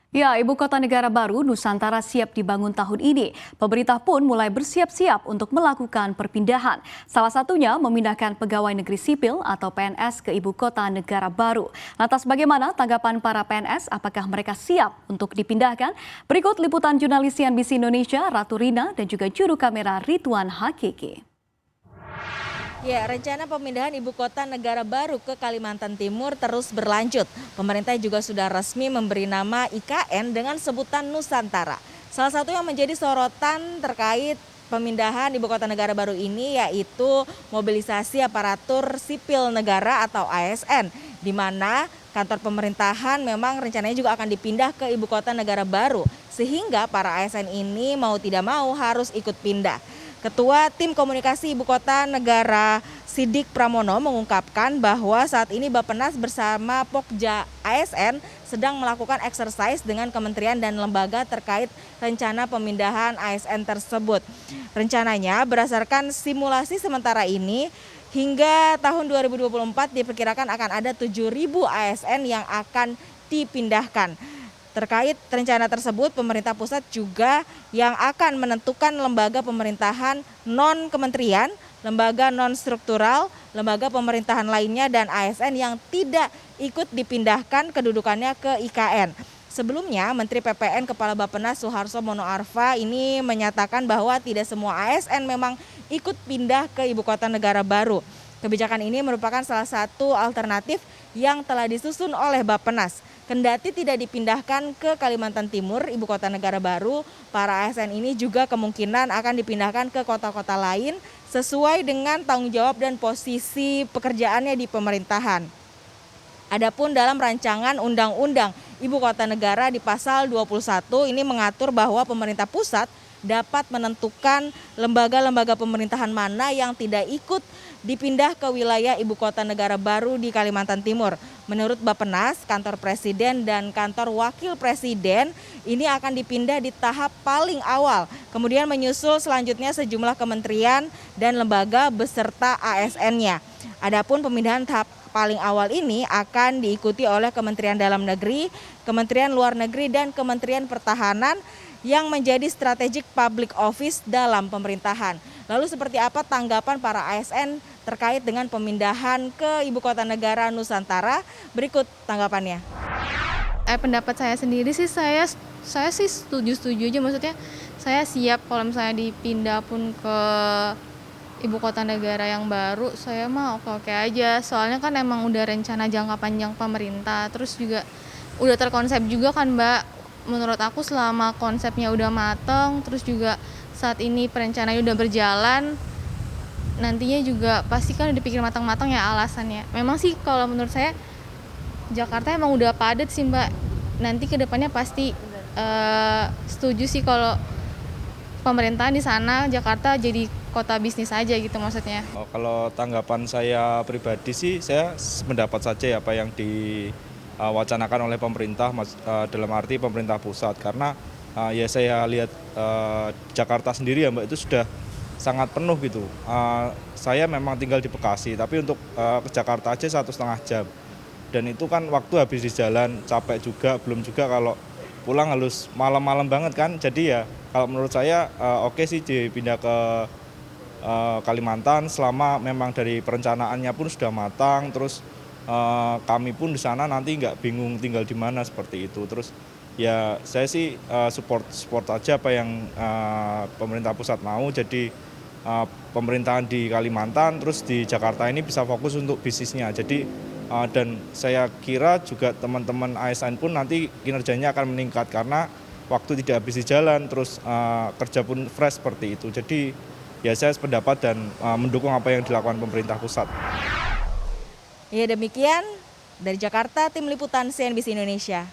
Ya, ibu kota negara baru Nusantara siap dibangun tahun ini. Pemerintah pun mulai bersiap-siap untuk melakukan perpindahan. Salah satunya memindahkan pegawai negeri sipil atau PNS ke ibu kota negara baru. Lantas bagaimana tanggapan para PNS? Apakah mereka siap untuk dipindahkan? Berikut liputan jurnalis CNBC Indonesia Ratu Rina dan juga juru kamera Ridwan Hakiki. Ya, rencana pemindahan ibu kota negara baru ke Kalimantan Timur terus berlanjut. Pemerintah juga sudah resmi memberi nama IKN dengan sebutan Nusantara. Salah satu yang menjadi sorotan terkait pemindahan ibu kota negara baru ini yaitu mobilisasi aparatur sipil negara atau ASN, di mana kantor pemerintahan memang rencananya juga akan dipindah ke ibu kota negara baru, sehingga para ASN ini mau tidak mau harus ikut pindah. Ketua Tim Komunikasi Ibu Kota Negara Sidik Pramono mengungkapkan bahwa saat ini Bappenas bersama Pokja ASN sedang melakukan exercise dengan kementerian dan lembaga terkait rencana pemindahan ASN tersebut. Rencananya berdasarkan simulasi sementara ini hingga tahun 2024 diperkirakan akan ada 7.000 ASN yang akan dipindahkan. Terkait rencana tersebut, pemerintah pusat juga yang akan menentukan lembaga pemerintahan non-kementerian, lembaga non-struktural, lembaga pemerintahan lainnya, dan ASN yang tidak ikut dipindahkan kedudukannya ke IKN. Sebelumnya, Menteri PPN Kepala Bappenas Suharso Monoarfa ini menyatakan bahwa tidak semua ASN memang ikut pindah ke ibu kota negara baru. Kebijakan ini merupakan salah satu alternatif yang telah disusun oleh Bappenas. Kendati tidak dipindahkan ke Kalimantan Timur, ibu kota negara baru, para ASN ini juga kemungkinan akan dipindahkan ke kota-kota lain sesuai dengan tanggung jawab dan posisi pekerjaannya di pemerintahan. Adapun dalam rancangan Undang-Undang Ibu Kota Negara di pasal 21 ini mengatur bahwa pemerintah pusat dapat menentukan lembaga-lembaga pemerintahan mana yang tidak ikut dipindah ke wilayah ibu kota negara baru di Kalimantan Timur. Menurut Bappenas, kantor presiden dan kantor wakil presiden ini akan dipindah di tahap paling awal. Kemudian menyusul selanjutnya sejumlah kementerian dan lembaga beserta ASN-nya. Adapun pemindahan tahap paling awal ini akan diikuti oleh Kementerian Dalam Negeri, Kementerian Luar Negeri, dan Kementerian Pertahanan yang menjadi strategic public office dalam pemerintahan. Lalu seperti apa tanggapan para ASN terkait dengan pemindahan ke ibu kota negara Nusantara? Berikut tanggapannya. Pendapat saya sendiri sih saya sih setuju aja, maksudnya saya siap kalau misalnya dipindah pun ke ibu kota negara yang baru, saya mah oke-oke aja. Soalnya kan emang udah rencana jangka panjang pemerintah, terus juga udah terkonsep juga kan Mbak. Menurut aku selama konsepnya udah mateng, terus juga saat ini perencanaan udah berjalan, nantinya juga pasti kan udah dipikir matang-matang ya alasannya. Memang sih kalau menurut saya Jakarta emang udah padat sih Mbak. Nanti kedepannya pasti setuju sih kalau pemerintahan di sana Jakarta jadi kota bisnis aja gitu maksudnya. Kalau tanggapan saya pribadi sih, saya mendapat saja apa yang diwacanakan oleh pemerintah, dalam arti pemerintah pusat, karena ya saya lihat Jakarta sendiri ya Mbak itu sudah sangat penuh gitu. Saya memang tinggal di Bekasi, tapi untuk ke Jakarta aja 1,5 jam, dan itu kan waktu habis di jalan, capek juga, belum juga kalau pulang harus malam-malam banget kan. Jadi ya kalau menurut saya oke sih dipindah ke Kalimantan selama memang dari perencanaannya pun sudah matang, terus kami pun di sana nanti nggak bingung tinggal di mana seperti itu. Terus ya saya sih support aja apa yang pemerintah pusat mau. Jadi pemerintahan di Kalimantan terus di Jakarta ini bisa fokus untuk bisnisnya. Jadi dan saya kira juga teman-teman ASN pun nanti kinerjanya akan meningkat karena waktu tidak habis di jalan, terus kerja pun fresh seperti itu. Jadi ya saya sependapat dan mendukung apa yang dilakukan pemerintah pusat. Ya demikian dari Jakarta, Tim Liputan CNBC Indonesia.